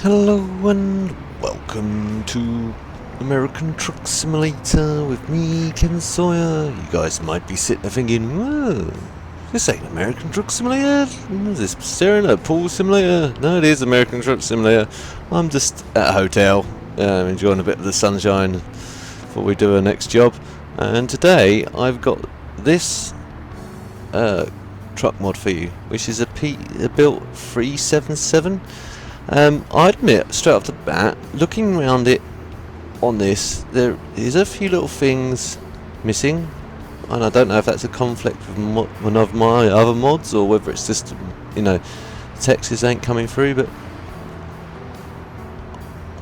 Hello and welcome to American Truck Simulator with me, Kevin Sawyer. You guys might be sitting there thinking, whoa, this ain't American Truck Simulator. Is this staring at a pool simulator? No, it is American Truck Simulator. I'm just at a hotel, enjoying a bit of the sunshine before we do our next job. And today I've got this truck mod for you, which is a Peterbilt 377. I admit, straight off the bat, looking around it on this, there is a few little things missing, and I don't know if that's a conflict with one of my other mods, or whether it's just, Texas ain't coming through, but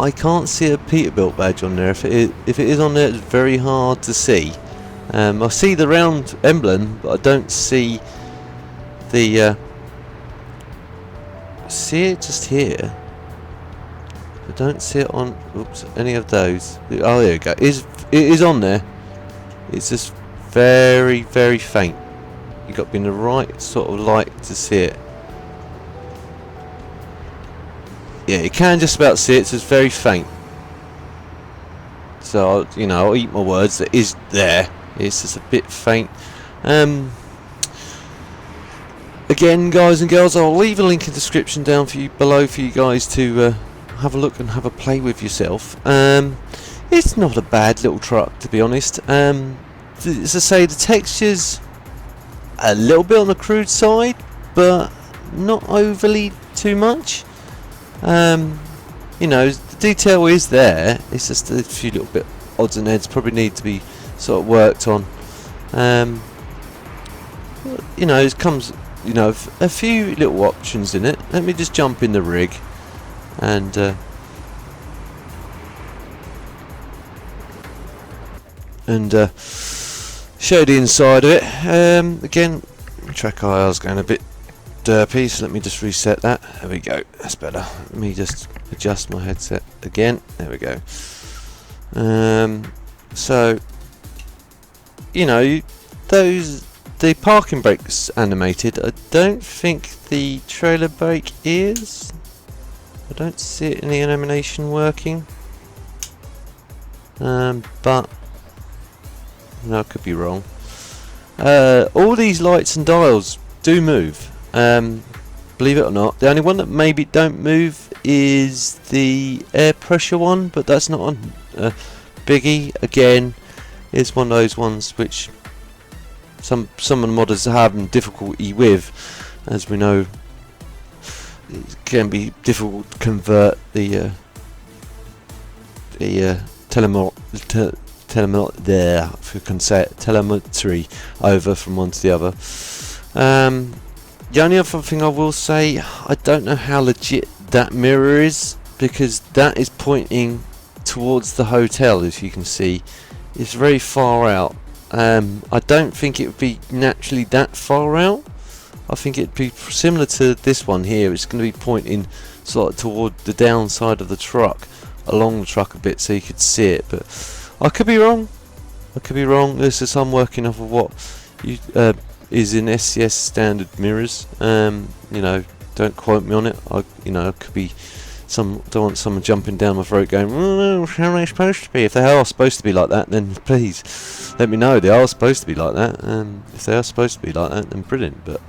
I can't see a Peterbilt badge on there. If it is on there, it's very hard to see. I see the round emblem, but I don't see the see it just here. I don't see it on any of those. Oh, there we go. It is on there. It's just very, very faint. You've got to be in the right sort of light to see it. Yeah, you can just about see it. It's just very faint. So I'll eat my words. It is there. It's just a bit faint. Again, guys and girls, I'll leave a link in the description down below for you guys to have a look and have a play with yourself. It's not a bad little truck, to be honest. As I say, the texture's a little bit on the crude side, but not overly too much. The detail is there. It's just a few little bit odds and ends probably need to be sort of worked on. It comes. A few little options in it. Let me just jump in the rig and show the inside of it. Again, track IR's going a bit derpy, so let me just reset that. There we go. That's better. Let me just adjust my headset again. There we go. The parking brake's animated. I don't think the trailer brake is. I don't see any animation working. But no, I could be wrong. All these lights and dials do move. Believe it or not, the only one that maybe don't move is the air pressure one, but that's not on biggie. Again, it's one of those ones which some of the modders are having difficulty with. As we know, it can be difficult to convert the telemetry over from one to the other. The only other thing I will say, I don't know how legit that mirror is, because that is pointing towards the hotel. As you can see, it's very far out. I don't think it would be naturally that far out. I think it'd be similar to this one here. It's going to be pointing sort of toward the downside of the truck, along the truck a bit, so you could see it. But I could be wrong. This is I'm working off of what is in SCS standard mirrors. Don't quote me on it. It could be don't want someone jumping down my throat going, oh, how are they supposed to be? If they are supposed to be like that, then please let me know they are supposed to be like that. If they are supposed to be like that, then brilliant. But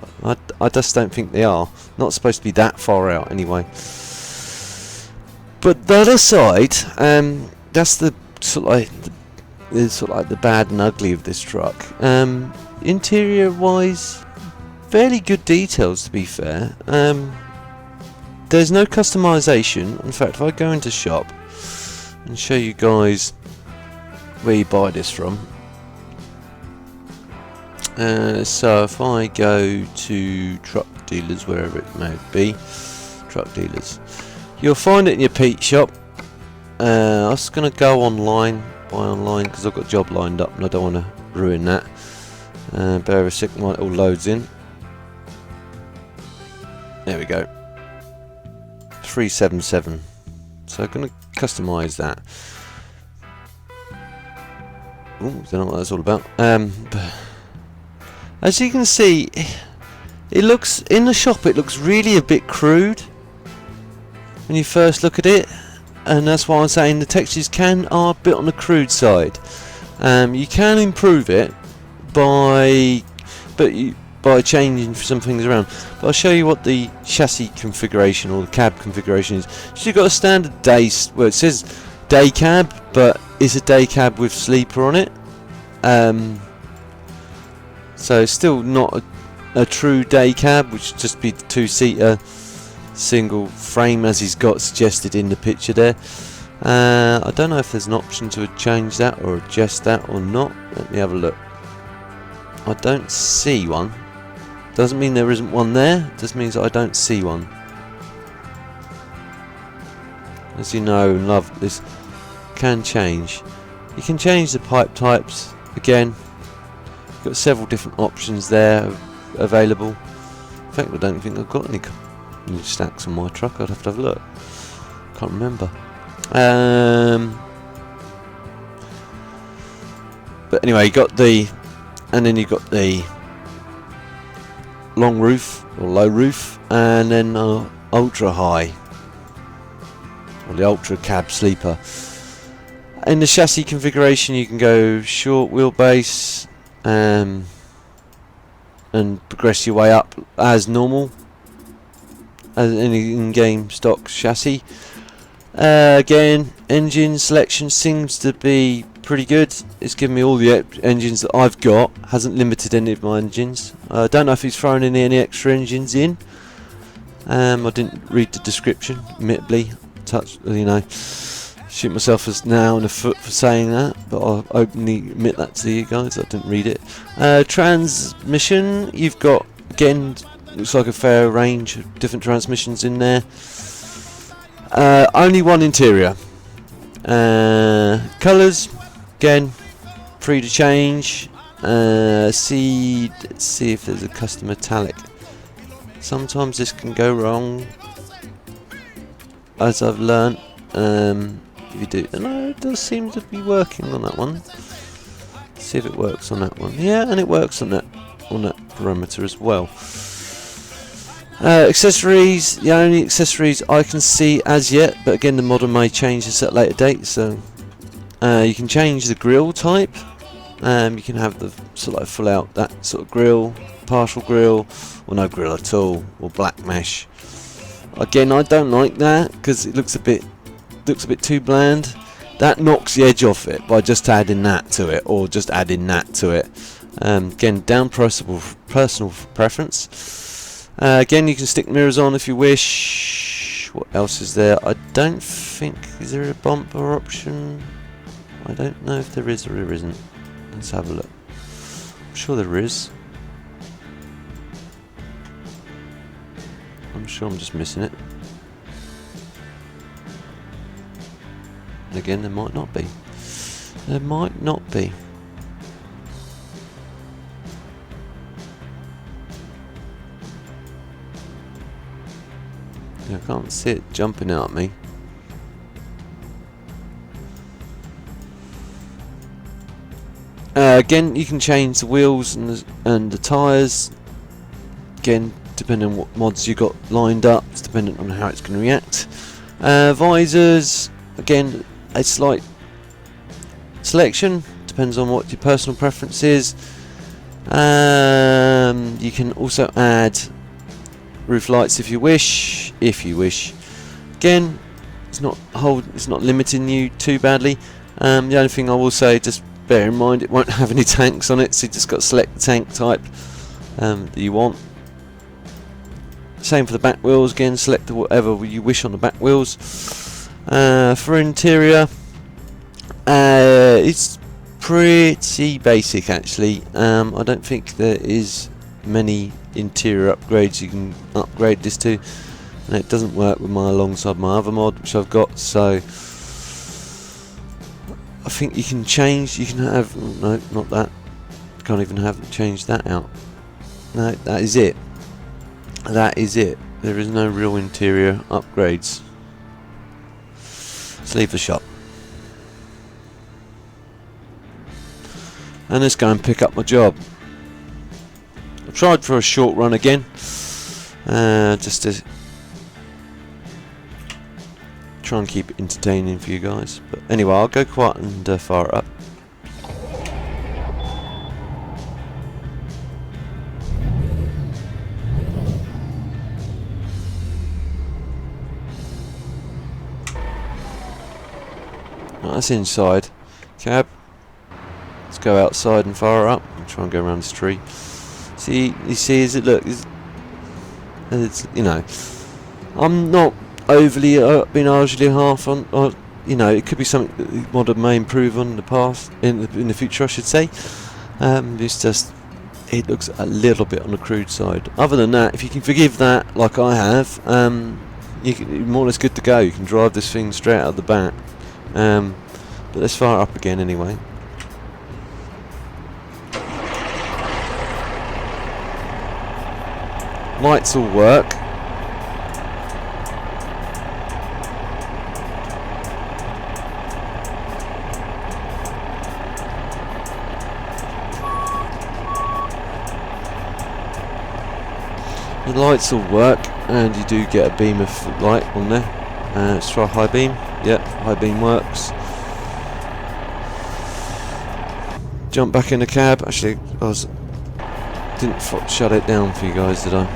I just don't think they are. Not supposed to be that far out anyway. But that aside, that's the sort of like the bad and ugly of this truck. Interior wise, fairly good details, to be fair. There's no customization. In fact, if I go into shop and show you guys where you buy this from. So if I go to truck dealers, wherever it may be, truck dealers, you'll find it in your Pete shop. I was going to go online, buy online, because I've got a job lined up and I don't want to ruin that. Bear a second while it all loads in. There we go. 377. So I'm going to customise that. Ooh, don't know what that's all about. As you can see, it looks in the shop. It looks really a bit crude. when you first look at it, and that's why I'm saying the textures are a bit on the crude side. You can improve it by changing some things around. But I'll show you what the chassis configuration or the cab configuration is. So you've got a standard day, well, it says day cab, but it's a day cab with sleeper on it. So it's still not a true day cab, which would just be the two-seater single frame as he's got suggested in the picture there. I don't know if there's an option to change that or adjust that or not. Let me have a look. I don't see one. Doesn't mean there isn't one there, just means that I don't see one. As you know and love, this can change. You can change the pipe types again. You've got several different options there available. In fact, I don't think I've got any new stacks on my truck. I'd have to have a look. Can't remember. But anyway, you got the, and then you got the long roof or low roof, and then ultra high, or the ultra cab sleeper. In the chassis configuration, you can go short wheelbase, and progress your way up as normal as any in-game stock chassis. Again, engine selection seems to be pretty good. It's given me all the engines that I've got, hasn't limited any of my engines. I don't know if he's thrown any extra engines in. I didn't read the description, admittedly. Shoot myself as now in the foot for saying that, but I'll openly admit that to you guys. I didn't read it. Transmission, you've got, again, looks like a fair range of different transmissions in there. Only one interior. Colours, again, free to change. Let's see if there's a custom metallic. Sometimes this can go wrong, as I've learnt. If you do, no, it does seem to be working on that one. Let's see if it works on that one. Yeah, and it works on that parameter as well. Accessories, the only accessories I can see as yet, but again the model may change this at a later date. So you can change the grille type. You can have the sort of like full out that sort of grille, partial grille, or no grille at all, or black mesh. Again, I don't like that because it looks a bit too bland. That knocks the edge off it by just adding that to it, or just adding that to it. Again, down personal preference. Again, you can stick mirrors on if you wish. What else is there? I don't think, is there a bumper option? I don't know if there is or there isn't. Let's have a look. I'm sure there is. I'm sure I'm just missing it. And again, there might not be. There might not be. I can't see it jumping out at me. Again, you can change the wheels and the tyres. Again, depending on what mods you got lined up, it's dependent on how it's going to react. Visors, again, a slight selection, depends on what your personal preference is. You can also add roof lights if you wish. Again, it's not limiting you too badly. The only thing I will say, just bear in mind, it won't have any tanks on it, so you just got to select the tank type that you want. Same for the back wheels. Again, select whatever you wish on the back wheels. For interior, it's pretty basic actually. I don't think there is many interior upgrades you can upgrade this to, and it doesn't work with alongside my other mod which I've got, so I think you can change, you can have, no, not that, can't even have change that out. No, that is it. That is it. There is no real interior upgrades. Let's leave the shop. And let's go and pick up my job. I tried for a short run again. Just to Try and keep it entertaining for you guys. But anyway, I'll go quiet and fire it up. Right, that's inside. Cab. Let's go outside and fire it up. I'll try and go around this tree. See, you see, is it look? It's you know, I'm not overly been overly half on. You know, it could be something that you want to may improve on in the past, in the future, I should say. It's just it looks a little bit on the crude side. Other than that, if you can forgive that, like I have, you're more or less good to go. You can drive this thing straight out of the bat. But let's fire it up again anyway. Lights all work. The lights all work, and you do get a beam of light on there. Let's try high beam. Yep, high beam works. Jump back in the cab. Actually, didn't shut it down for you guys, did I?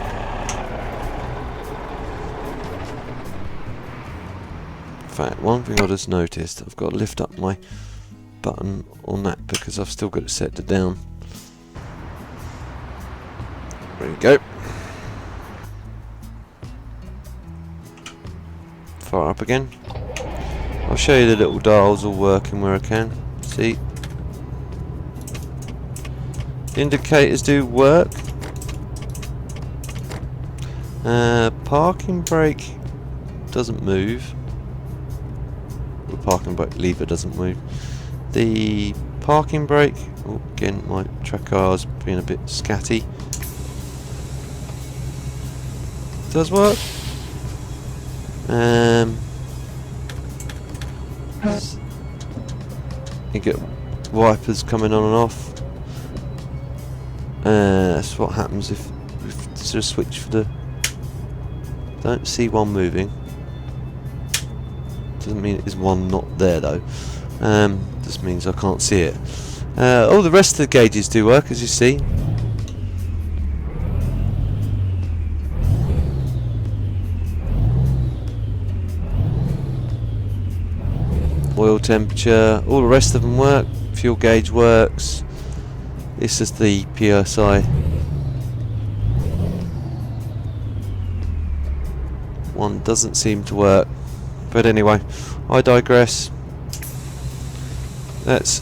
In fact, one thing I just noticed, I've got to lift up my button on that because I've still got it set to down. There we go. Fire up again. I'll show you the little dials all working where I can. See? Indicators do work. Parking brake doesn't move. The parking brake lever doesn't move. The parking brake, oh, again my track car's being a bit scatty. Does work. You get wipers coming on and off. That's what happens if there's a switch for the. Don't see one moving. Doesn't mean there's one not there though. Just means I can't see it. All the rest of the gauges do work, as you see. Oil temperature, all the rest of them work. Fuel gauge works. It's just the PSI. One doesn't seem to work. But anyway, I digress. Let's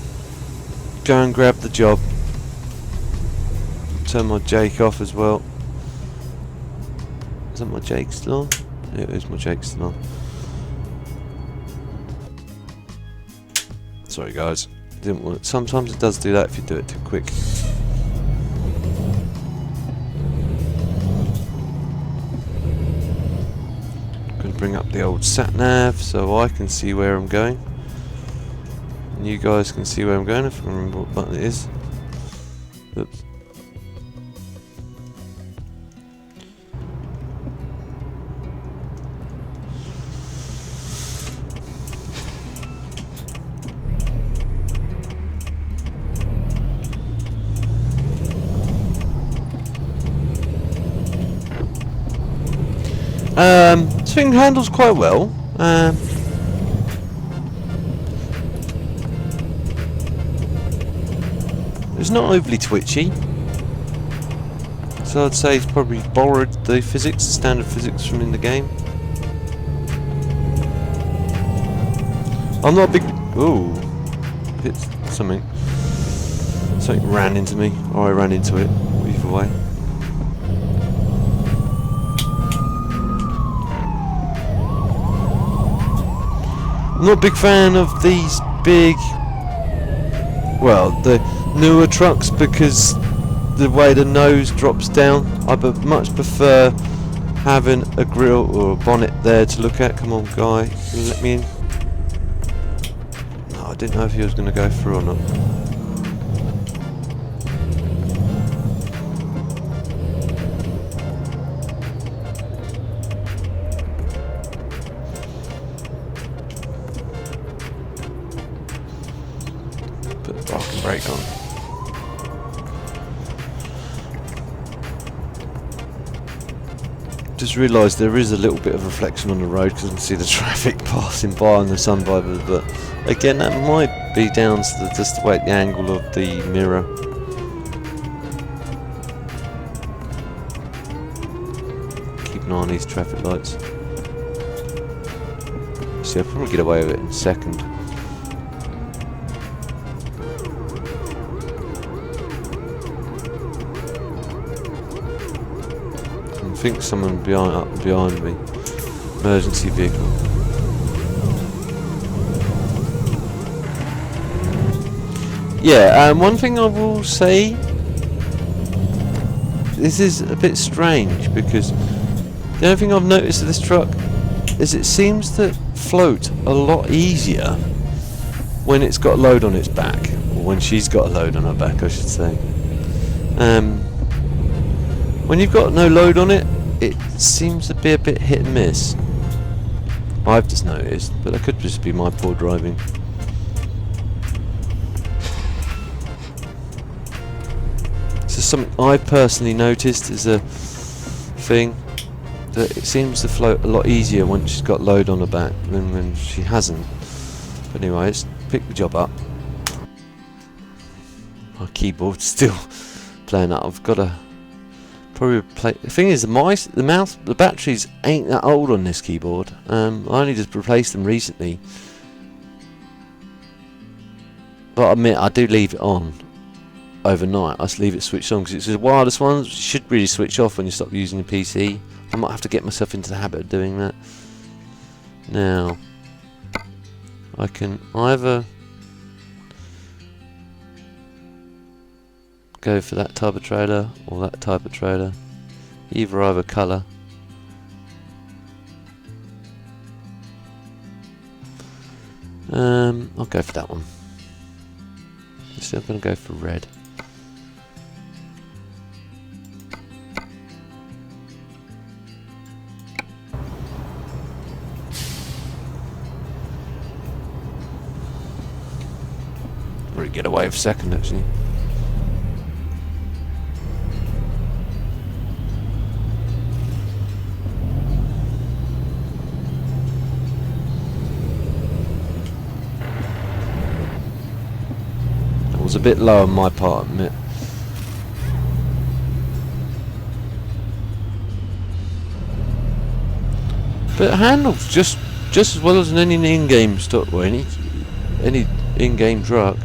go and grab the job. Turn my Jake off as well. Is that my Jake still on? Yeah, it is my Jake still on. Sorry guys, didn't want it. Sometimes it does do that if you do it too quick. Gonna bring up the old sat nav so I can see where I'm going. And you guys can see where I'm going if I can remember what button it is. Oops. This thing handles quite well. It's not overly twitchy, so I'd say it's probably borrowed the physics, standard physics from in the game. I'm not a big. Ooh, hit something. Something ran into me, or I ran into it. Either way. I'm not a big fan of these big, well, the newer trucks because the way the nose drops down. I much prefer having a grille or a bonnet there to look at. Come on, guy, can you let me in? No, I didn't know if he was going to go through or not. Brake on. Just realised there is a little bit of reflection on the road because I can see the traffic passing by on the sun visor, but again that might be down to just the way the angle of the mirror. Keep an eye on these traffic lights. See, I'll probably get away with it in a second. I think someone behind me. Emergency vehicle. Yeah, one thing I will say, this is a bit strange because the only thing I've noticed of this truck is it seems to float a lot easier when it's got a load on its back, or when she's got a load on her back, I should say. When you've got no load on it, it seems to be a bit hit and miss. I've just noticed, but that could just be my poor driving. So something I personally noticed is a thing that it seems to float a lot easier when she's got load on her back than when she hasn't. But anyway, let's pick the job up. My keyboard's still playing up. I've got to probably replace. The thing is, the batteries ain't that old on this keyboard. I only just replaced them recently. But I admit, I do leave it on overnight. I just leave it switched on because it's the wireless ones. You should really switch off when you stop using your PC. I might have to get myself into the habit of doing that. Now, I can either go for that type of trailer or that type of trailer, either colour. I'll go for that one. So I'm going to go for red. Really get away for a second actually. That was a bit low on my part, I admit. But it handles just as well as any in-game stock or any in-game truck.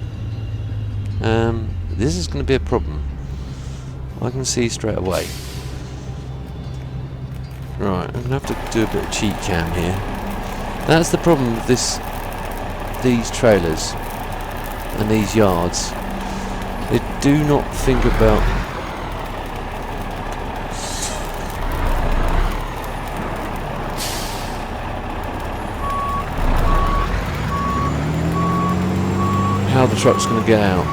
This is going to be a problem. I can see straight away. Right, I'm going to have to do a bit of cheat cam here. That's the problem with these trailers and these yards. They do not think about how the truck's going to get out.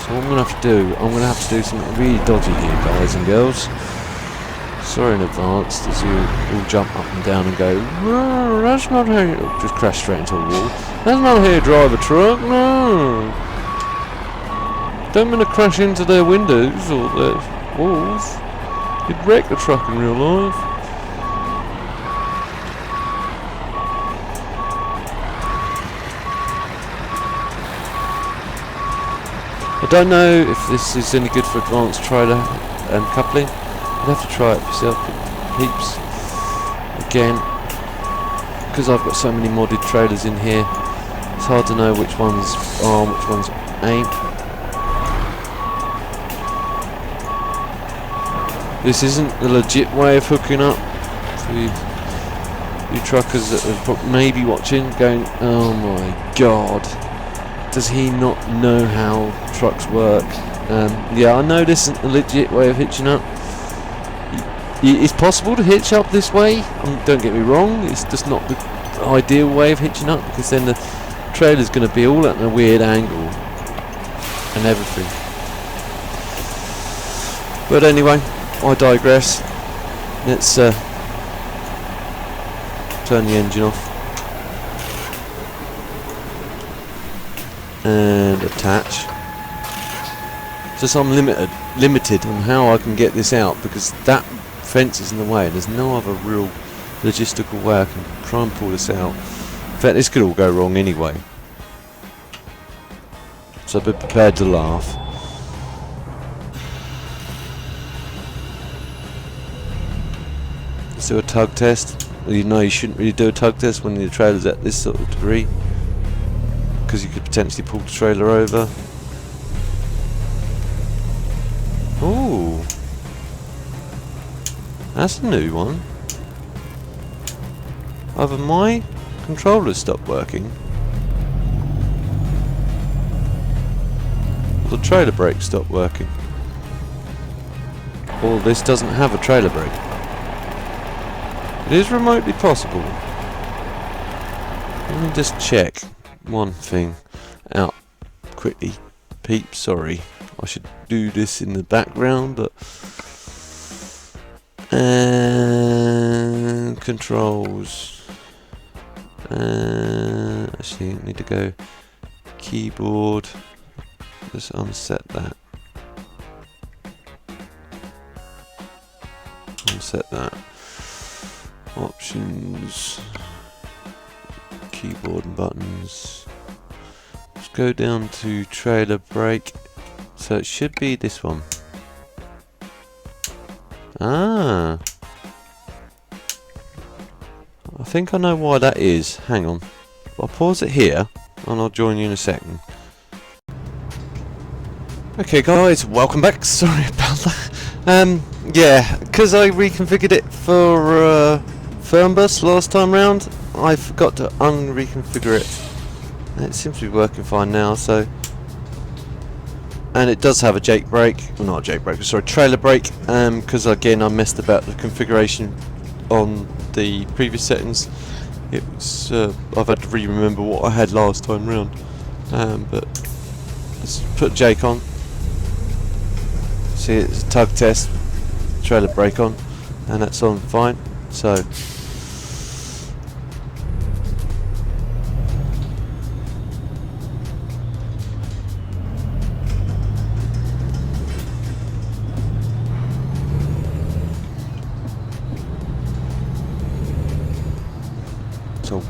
So what I'm going to have to do, I'm going to have to do something really dodgy here, guys and girls. Sorry in advance as you all jump up and down and go, no, that's not how you... just crash straight into a wall. That's not how you drive a truck, no. Don't mean to crash into their windows or their walls. You'd wreck the truck in real life. I don't know if this is any good for advanced trailer coupling. You'd have to try it yourself, peeps. Again, because I've got so many modded trailers in here, it's hard to know which ones are and which ones ain't. This isn't the legit way of hooking up for you truckers that are maybe watching, going, oh my god, does he not know how trucks work? Yeah, I know this isn't the legit way of hitching up. It's possible to hitch up this way, don't get me wrong, it's just not the ideal way of hitching up because then the trailer's going to be all at a weird angle and everything. But anyway, I digress. Let's turn the engine off. and attach. Just I'm limited on how I can get this out because that fence is in the way and there's no other real logistical way I can try and pull this out. In fact, this could all go wrong anyway. So be prepared to laugh. Let's do a tug test. Well, you know you shouldn't really do a tug test when the trailer's at this sort of degree, because you could potentially pull the trailer over. Ooh, that's a new one. Either my controller stopped working, or the trailer brake stopped working, or this doesn't have a trailer brake. It is remotely possible. Let me just check one thing out quickly. Peeps, sorry. I should do this in the background, but and controls. Actually, I need to go keyboard. Just unset that. Unset that. Options, keyboard and buttons. Let's go down to trailer brake. So it should be this one. Ah, I think I know why that is. Hang on, I'll pause it here and I'll join you in a second. Okay guys, welcome back. Sorry about that. Yeah, because I reconfigured it for Fernbus last time round, I forgot to unreconfigure it. And it seems to be working fine now, so. And it does have a jake brake, well, not a jake brake, sorry, trailer brake, because again I messed about the configuration on the previous settings. It was, I've had to re-remember what I had last time round. But let's put jake on. See, it's a tug test, trailer brake on, and that's on fine. So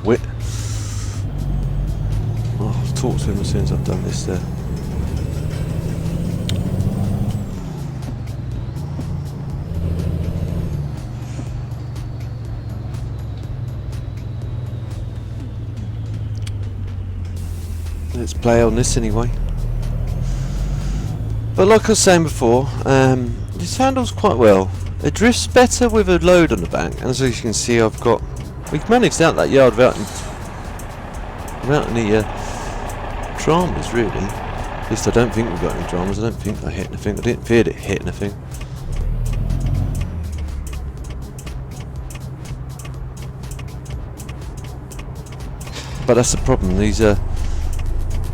wit. Oh, I'll talk to him as soon as I've done this there. Let's play on this anyway. But like I was saying before, this handles quite well. It drifts better with a load on the back, and as you can see we've managed out that yard without any dramas really. At least I don't think we've got any dramas. I don't think I hit anything. I didn't feel it hit anything. But that's the problem, these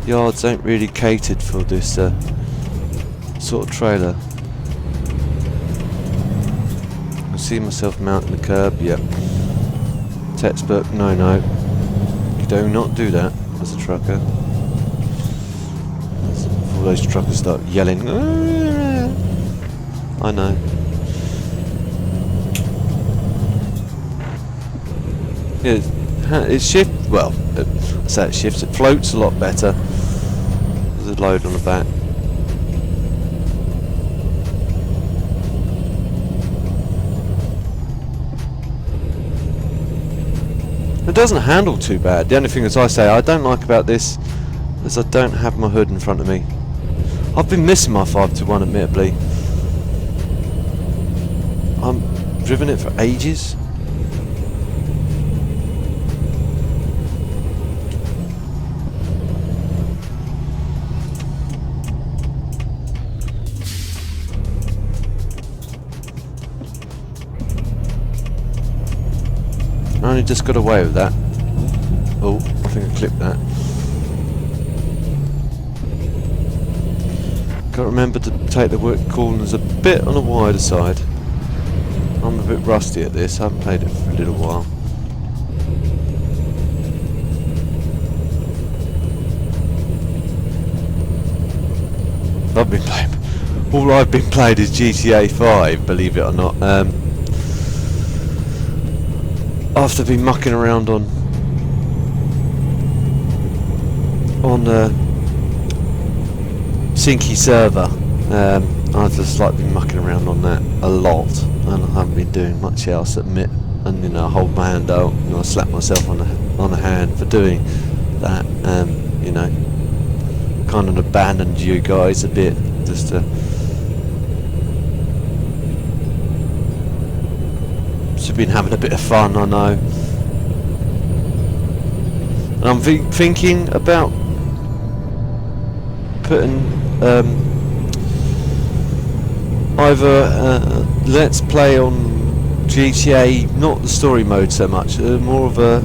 yards ain't really catered for this sort of trailer. I can see myself mounting the curb, yep. Textbook, no. You do not do that as a trucker. Before those truckers start yelling. I know. Yeah, it shifts, well, I say it shifts, it floats a lot better. There's a load on the back. It doesn't handle too bad. The only thing, as I say, I don't like about this is I don't have my hood in front of me. I've been missing my 521, admittedly. I'm driven it for ages. I only just got away with that. Oh, I think I clipped that. Got to remember to take the work corners a bit on the wider side. I'm a bit rusty at this, I haven't played it for a little while. all I've been playing is GTA 5, believe it or not. After being mucking around on a Sinky server, I've just like been mucking around on that a lot, and I haven't been doing much else. Admit, and you know, I hold my hand out, and I slap myself on the hand for doing that. You know, kind of abandoned you guys a bit, just to been having a bit of fun, I know. And I'm thinking about putting either let's play on GTA, not the story mode so much, more of the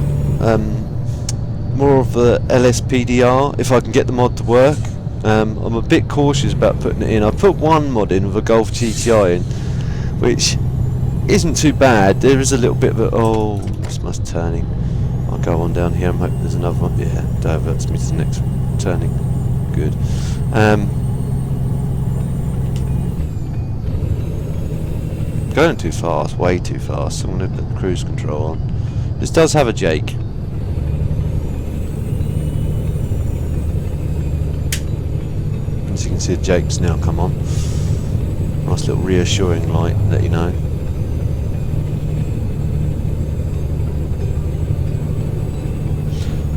LSPDR, if I can get the mod to work. I'm a bit cautious about putting it in. I put one mod in with a Golf GTI in, which isn't too bad. There is a little bit of a, oh, this must turning. I'll go on down here and hope there's another one. Yeah, diverts me to the next turning. Good. Going too fast, way too fast. So I'm going to put the cruise control on. This does have a Jake. As you can see, the Jake's now come on. Nice little reassuring light, let you know.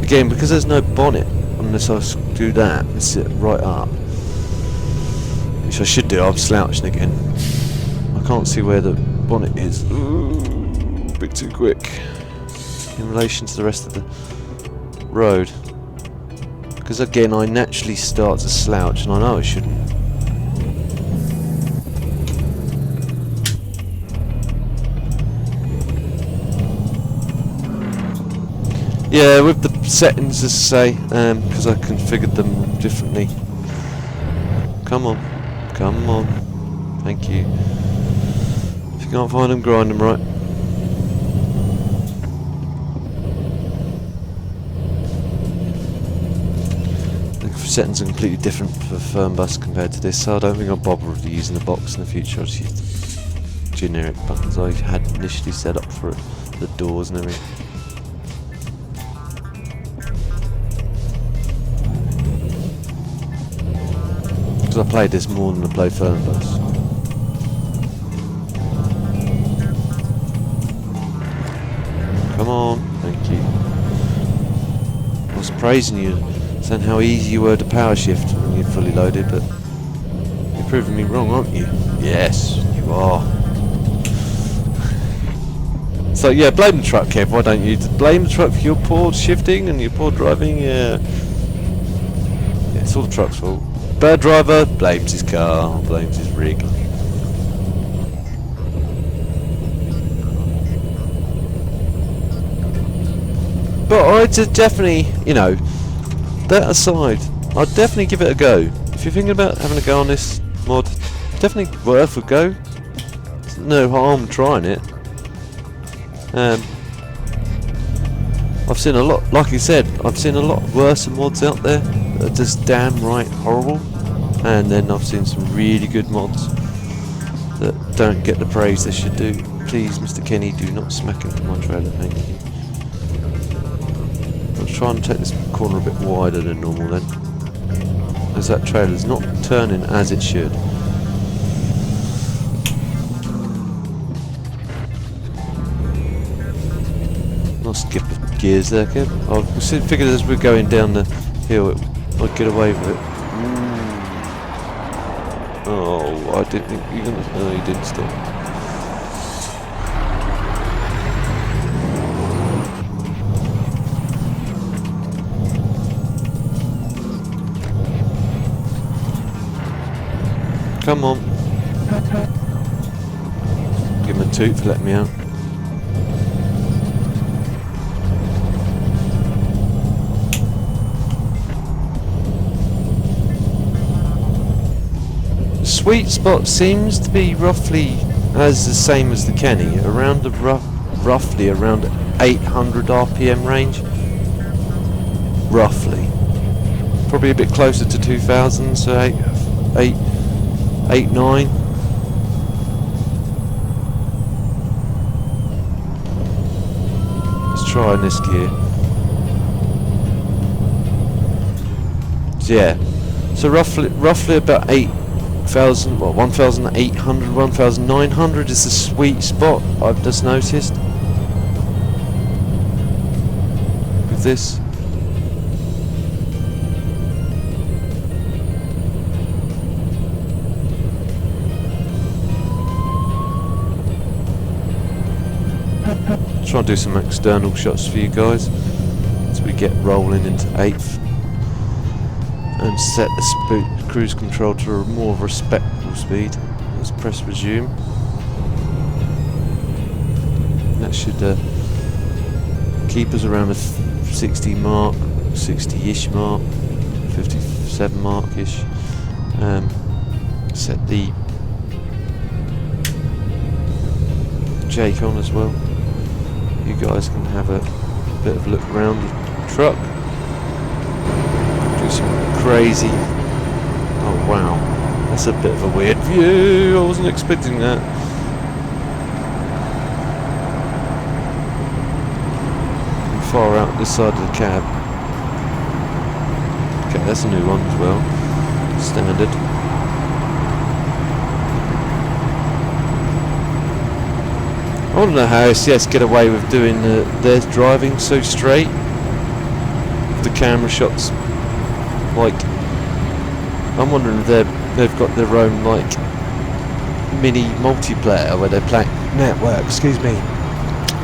Again, because there's no bonnet, unless I do that and sit right up, which I should do. I'm slouching again. I can't see where the bonnet is. Ooh, a bit too quick in relation to the rest of the road. Because again, I naturally start to slouch, and I know I shouldn't. Yeah, with the settings, as I say, because I configured them differently. Come on, come on. Thank you. If you can't find them, grind them right. The settings are completely different for Fernbus compared to this, so I don't think I'll bother with using the box in the future. I'll just use the generic buttons I had initially set up for it, the doors and everything. I played this more than I played Fernbus. Come on, thank you. I was praising you, saying how easy you were to power shift when you're fully loaded, but you're proving me wrong, aren't you? Yes, you are. So yeah, blame the truck, Kev, why don't you? Blame the truck for your poor shifting and your poor driving, yeah. Yeah, it's all the truck's fault. Bad driver blames his car, blames his rig. But I'd definitely, you know, that aside, I'd definitely give it a go. If you're thinking about having a go on this mod, definitely worth a go. There's no harm trying it. I've seen a lot, like you said, I've seen a lot worse mods out there that are just damn right horrible, and then I've seen some really good mods that don't get the praise they should do. Please, Mr. Kenny, do not smack into my trailer, thank you. I'll try and take this corner a bit wider than normal then, as that trailer's not turning as it should. I'll skip the gears there, Kev. I figured as we're going down the hill, I'd get away with it. Oh, I didn't think you were gonna. No, you didn't stop. Come on. Give him a toot for letting me out. Sweet spot seems to be roughly as the same as the Kenny, around the roughly around 800 RPM range. Roughly. Probably a bit closer to 2000, so 8 8, 9. Let's try in this gear. So yeah, so roughly about 8,000, well, 1,800, 1,900 is the sweet spot I've just noticed with this. Try and do some external shots for you guys as we get rolling into 8th. And set the cruise control to a more respectable speed. Let's press resume. That should keep us around the 60 mark, 60-ish mark, 57 mark-ish. Set the Jake on as well. You guys can have a bit of a look around the truck. Do some crazy. Oh wow, that's a bit of a weird view. I wasn't expecting that. And far out this side of the cab. Okay, that's a new one as well. Standard. I don't know how SCS get away with doing their driving so straight. The camera shots, like, I'm wondering if they've got their own like mini multiplayer where they play network, excuse me,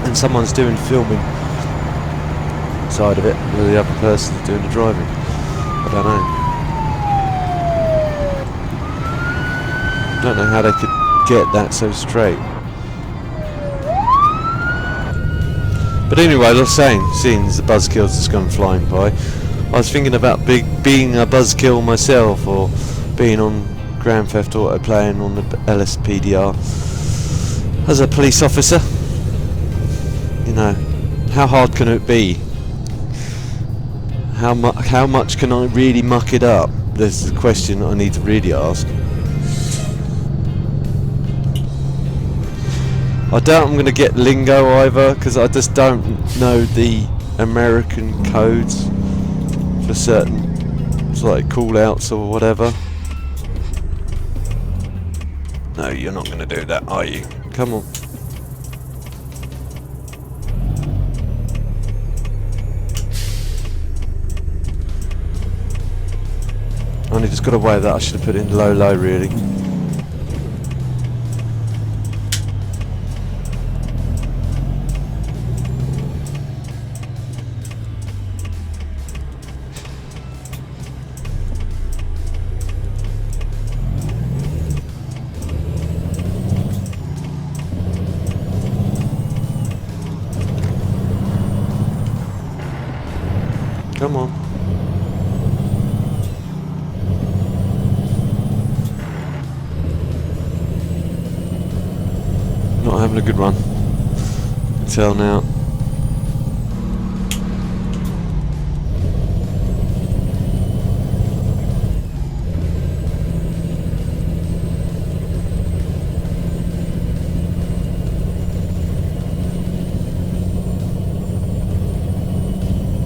and someone's doing filming side of it, where the other person's doing the driving. I don't know how they could get that so straight. But anyway, I was saying, seeing the buzzkills that's gone flying by, I was thinking about being a buzzkill myself, or being on Grand Theft Auto, playing on the LSPDR as a police officer. You know, how hard can it be? How much can I really muck it up? That's the question I need to really ask. I doubt I'm going to get lingo either, because I just don't know the American codes for certain, like call outs or whatever. No, you're not going to do that, are you? Come on. I only just got away with that. I should have put it in low really. Come on. Not having a good run. Until now.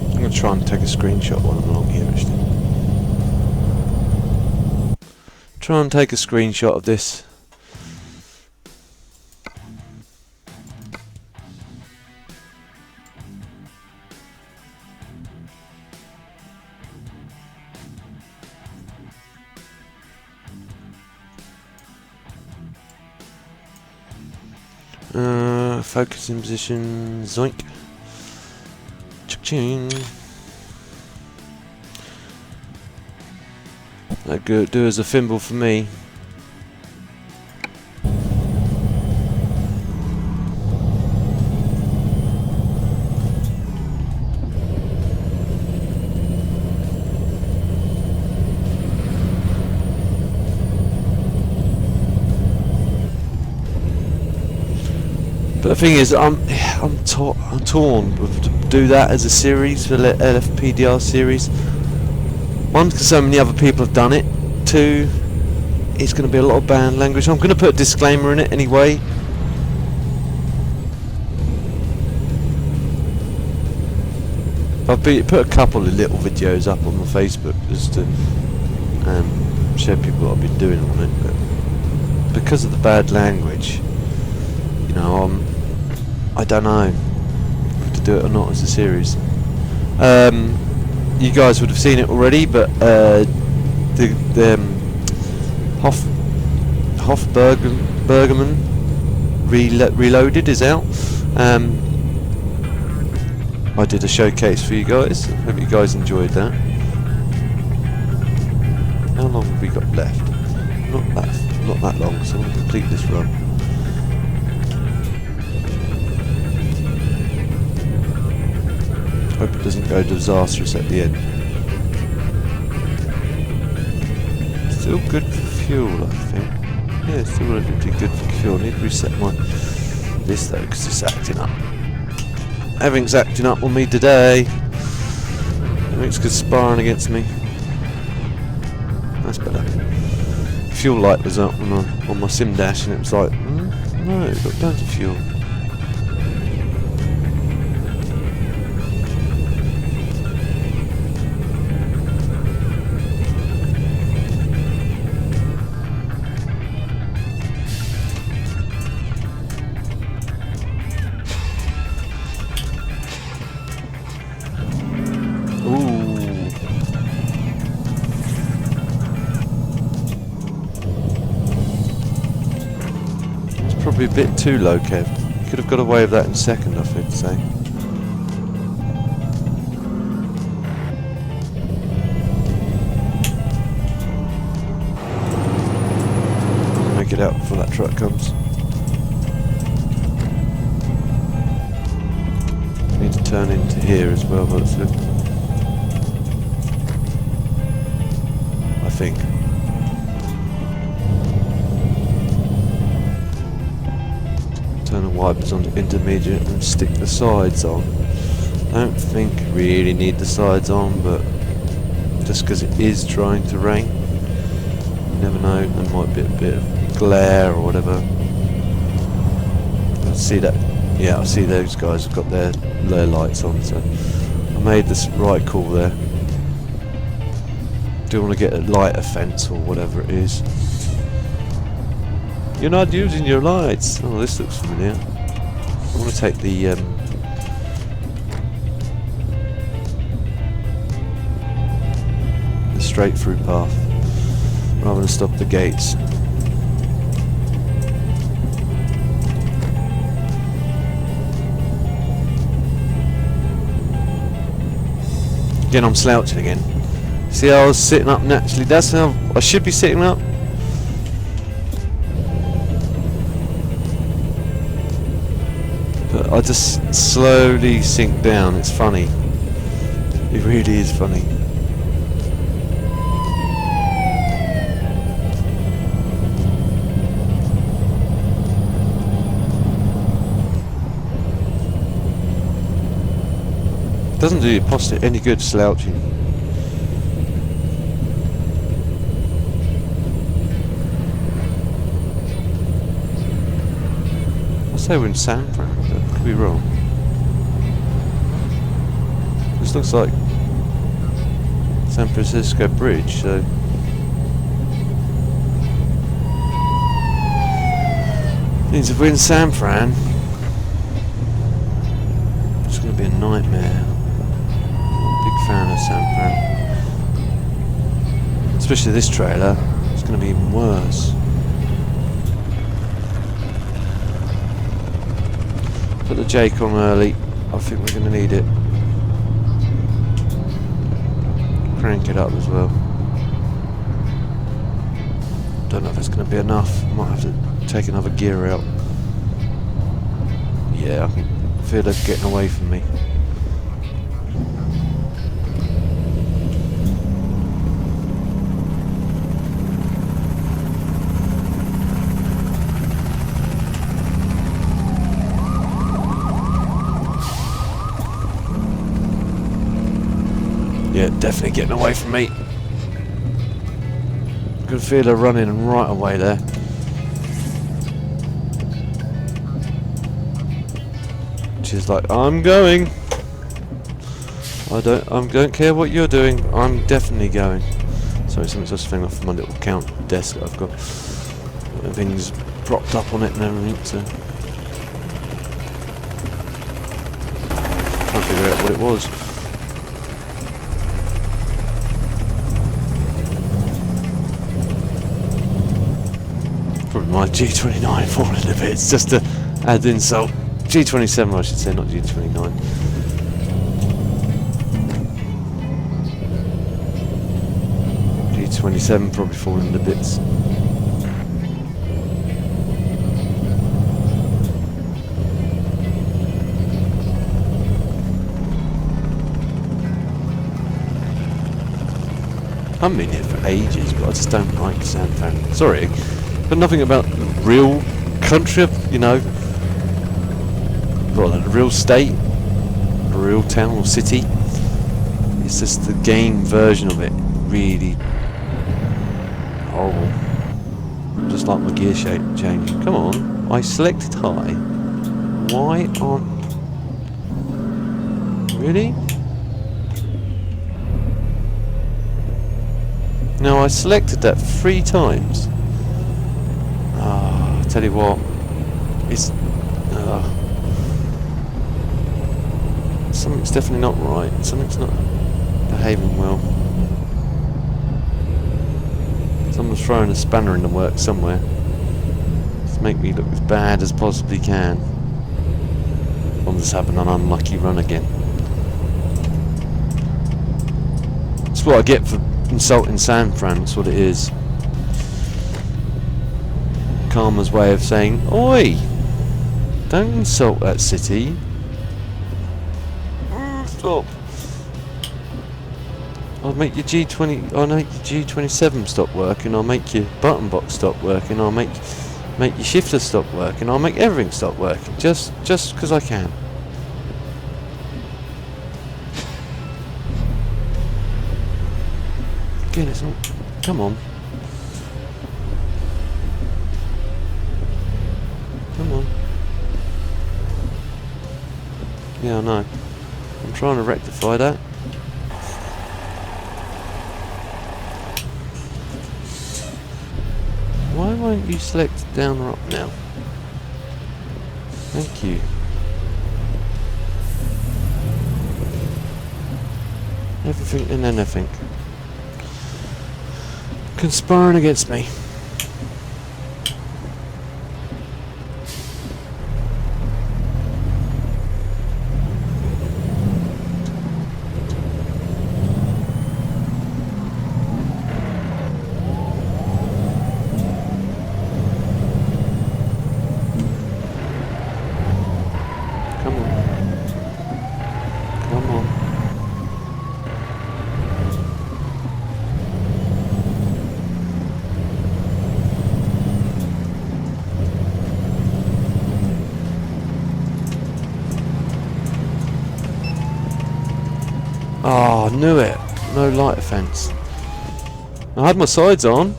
I'm going to try and take a screenshot while I'm along here actually. Try and take a screenshot of this. Focusing position, zoink. Cha-ching. That good do as a thimble for me. But the thing is, I'm torn to do that as a series for the LFPDR series. One, because so many other people have done it. Two, it's going to be a lot of bad language. I'm going to put a disclaimer in it anyway. I've put a couple of little videos up on my Facebook just to show people what I've been doing on it, but because of the bad language, you know, I don't know if to do it or not as a series. You guys would have seen it already, but the Hofbergerman Reloaded is out. I did a showcase for you guys. Hope you guys enjoyed that. How long have we got left? Not that long, so I'll complete this run. Hope it doesn't go disastrous at the end. Still good for fuel, I think. Yeah, still relatively good for fuel. I need to reset this though, because it's acting up. Everything's acting up on me today. Everything's conspiring against me. That's better. Fuel light was up on my sim dash, and it was like, no, it got down to fuel. Probably a bit too low, Kev. You could have got away with that in second, I think, say. Make it out before that truck comes. Need to turn into here as well, but I think. Turn the wipers on to intermediate and stick the sides on. Don't think really need the sides on, but just because it is trying to rain, you never know, there might be a bit of glare or whatever. I see that, yeah, I see those guys have got their lights on, so I made this right call there. Do want to get a lighter fence or whatever it is. You're not using your lights. Oh, this looks familiar. I want to take the straight through path rather than stop the gates. Again, I'm slouching again. See how I was sitting up naturally? That's how I should be sitting up. I just slowly sink down. It's funny. It really is funny. It doesn't do your posture any good slouching. I say we're in San Fran. Could be wrong. This looks like San Francisco Bridge, so means if we're in San Fran, it's going to be a nightmare. I'm a big fan of San Fran, especially this trailer. It's going to be even worse. Put the Jake on early. I think we're going to need it. Crank it up as well. Don't know if it's going to be enough. Might have to take another gear out. Yeah, I can feel it getting away from me. Yeah, definitely getting away from me. Could feel her running right away there. She's like, I'm going. I don't care what you're doing. I'm definitely going. Sorry, something's just falling off my little count desk that I've got. Everything's propped up on it and everything. So trying to figure out what it was. Probably my G29 falling a bit. It's just to add insult. G27, I should say, not G29. G27 probably falling to bits. I've been here for ages, but I just don't like San Fran. Sorry, but nothing about the real country, you know. Well, the real state, the real town or city. It's just the game version of it. Really horrible. Just like my gear shape changing. Come on, I selected high. Why aren't... Really? No, I selected that 3 times. Ah, I tell you what, it's... something's definitely not right. Something's not behaving well. Someone's throwing a spanner in the works somewhere. To make me look as bad as possibly can. I'm just having an unlucky run again. That's what I get for insulting San Fran, that's what it is. Karma's way of saying, oi! Don't insult that city. Stop. I'll make your G20. I'll make your G27 stop working. I'll make your button box stop working. I'll make your shifter stop working. I'll make everything stop working. Just because I can. Again, it's not. Come on. Come on. Yeah, I know. I'm trying to rectify that. Why won't you select down or up now? Thank you. Everything and anything. Conspiring against me. Oh, I knew it. No light offence. I had my sides on.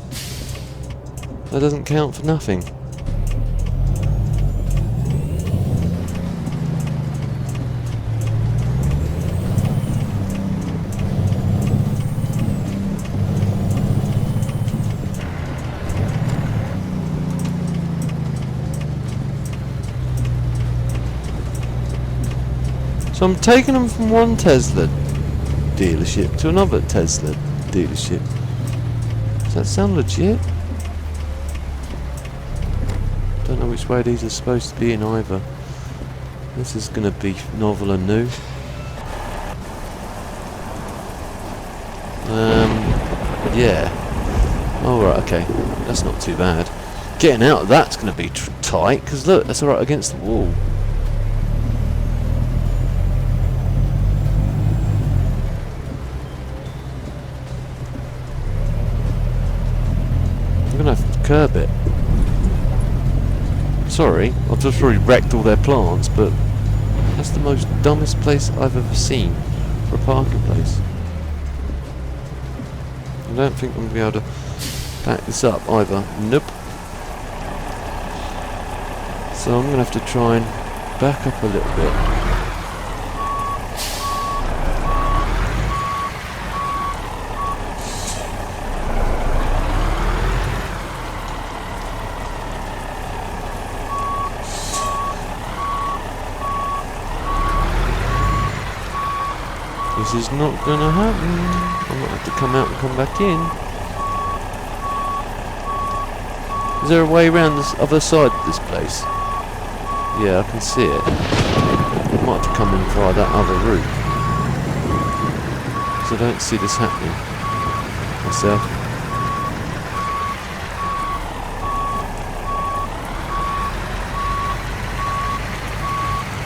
That doesn't count for nothing. So I'm taking them from one Tesla dealership to another Tesla dealership. Does that sound legit? Don't know which way these are supposed to be in either. This is going to be novel and new. Yeah. Oh right, okay. That's not too bad. Getting out of that's going to be tight, because look, that's alright against the wall. I'm gonna have to curb it. Sorry, I've just already wrecked all their plants, but that's the most dumbest place I've ever seen for a parking place. I don't think I'm gonna be able to back this up either. Nope. So I'm going to have to try and back up a little bit. This is not going to happen. I might have to come out and come back in. Is there a way around this other side of this place? Yeah, I can see it. I might have to come in via that other route. So I don't see this happening myself.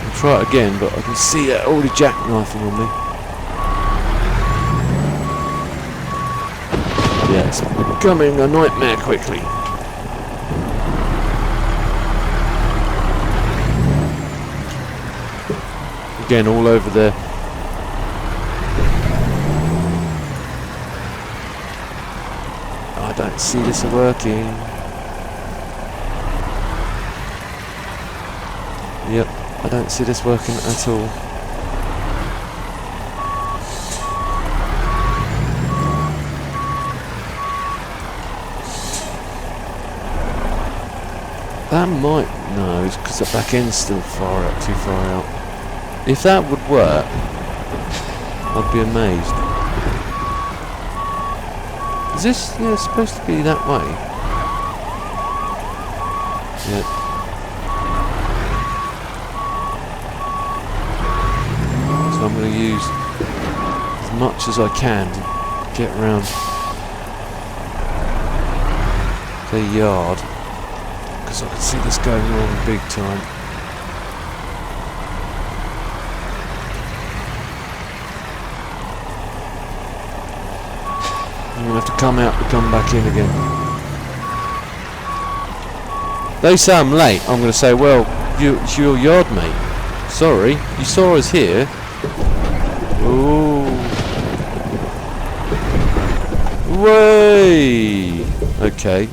I'll try it again, but I can see it already jackknifing on me. Yeah, it's becoming a nightmare quickly. Again, all over there. I don't see this working. Yep, I don't see this working at all. That might... no, it's because the back end's still far out, too far out. If that would work, I'd be amazed. Is this supposed to be that way? Yeah. So I'm going to use as much as I can to get around the yard. Because I can see this going wrong big time. I'm going to have to come out and come back in again. They say I'm late. I'm going to say, well, it's your yard, mate. Sorry, you saw us here. Ooh. Way. Okay.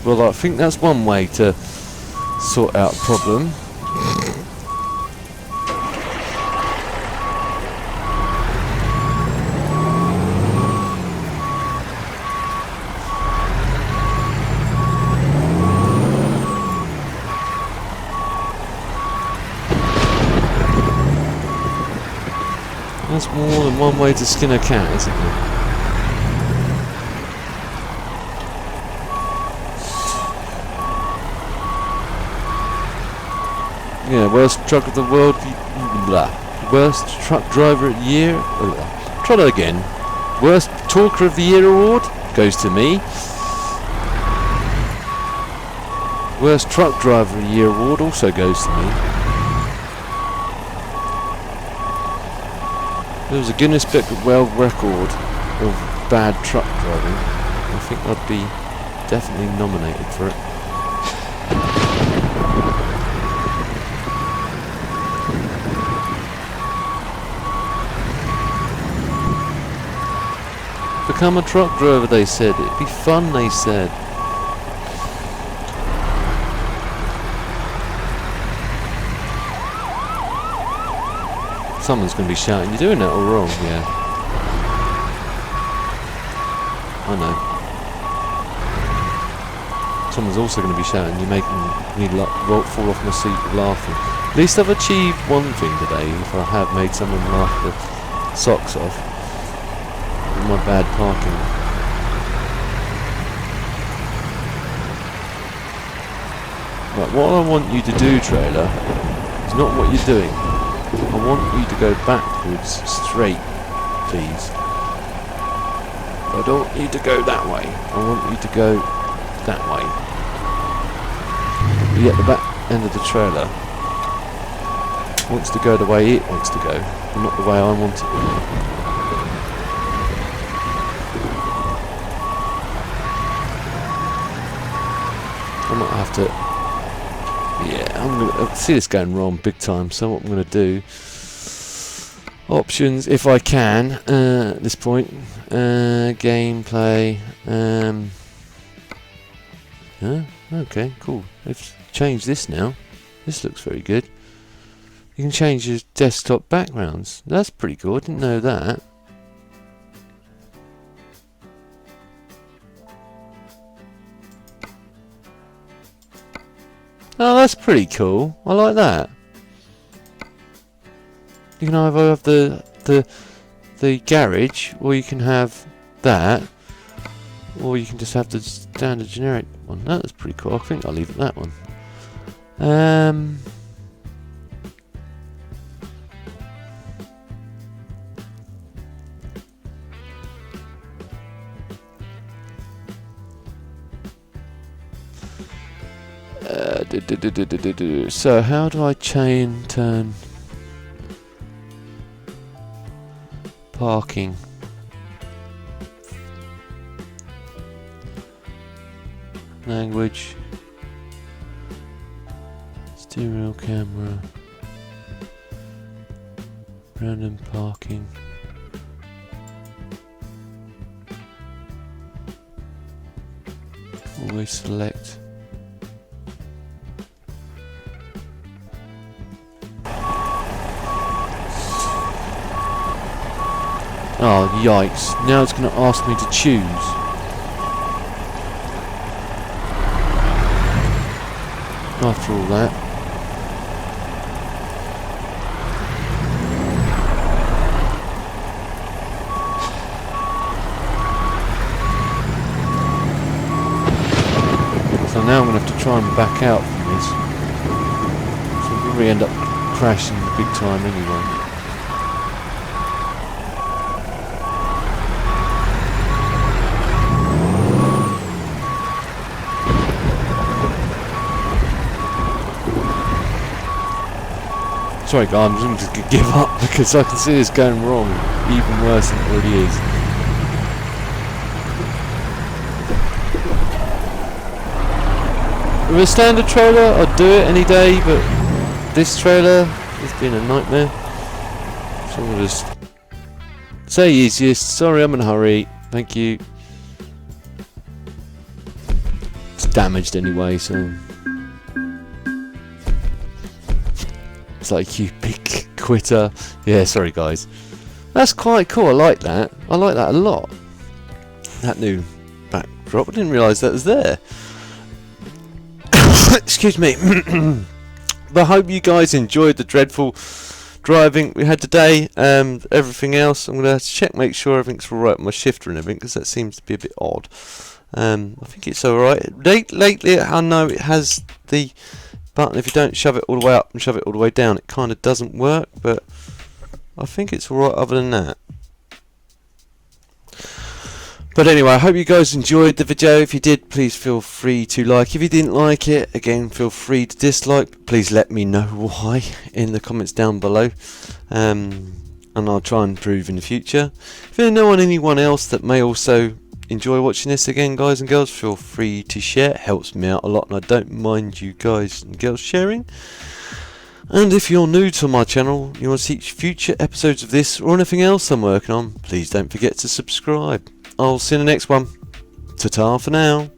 Well, I think that's one way to sort out a problem. That's more than one way to skin a cat, isn't it? Yeah, worst truck of the world, blah. Worst truck driver of the year, try that again. Worst talker of the year award goes to me. Worst truck driver of the year award also goes to me. There was a Guinness Book of World Record of bad truck driving. I think I'd be definitely nominated for it. Become a truck driver, they said. It'd be fun, they said. Someone's going to be shouting, you're doing that all wrong, yeah. I know. Someone's also going to be shouting, you're making me fall off my seat laughing. At least I've achieved one thing today, if I have made someone laugh the socks off. With my bad parking. Right, what I want you to do, trailer, is not what you're doing. I want you to go backwards, straight, please. I don't want you to go that way. I want you to go that way. Be at the back end of the trailer. It wants to go the way it wants to go, and not the way I want it to go. I might have to... yeah, I see this going wrong big time, so what I'm going to do... options, if I can, at this point. Gameplay... Huh? Okay, cool. Let's change this now. This looks very good. You can change your desktop backgrounds. That's pretty cool. I didn't know that. Oh, that's pretty cool. I like that. You can either have the garage, or you can have that, or you can just have the standard generic one. That's pretty cool. I think I'll leave it that one. So how do I turn parking? Language, steering wheel camera, random parking. Always select. Oh, yikes. Now it's going to ask me to choose. After all that. So now I'm going to have to try and back out from this. So we'll probably end up crashing big time anyway. Sorry guys, I'm just going to give up because I can see this going wrong even worse than it already is. With a standard trailer I'd do it any day, but this trailer has been a nightmare. So I'm going to just say easiest. Sorry, I'm in a hurry. Thank you. It's damaged anyway, so... It's like, you big quitter. Yeah, sorry guys. That's quite cool. I like that. I like that a lot. That new backdrop. I didn't realise that was there. Excuse me. But I hope you guys enjoyed the dreadful driving we had today. Everything else, I'm going to have to check, make sure everything's alright with my shifter and everything, because that seems to be a bit odd. I think it's alright. Lately, I know it has the button, if you don't shove it all the way up and shove it all the way down, it kind of doesn't work, but I think it's alright other than that. But anyway, I hope you guys enjoyed the video. If you did, please feel free to like. If you didn't like it, again, feel free to dislike. But please let me know why in the comments down below, and I'll try and improve in the future. If you know anyone else that may also enjoy watching this, again guys and girls, feel free to share. It helps me out a lot, and I don't mind you guys and girls sharing. And if you're new to my channel, you want to see future episodes of this or anything else I'm working on, please don't forget to subscribe. I'll see you in the next one. Ta-ta for now.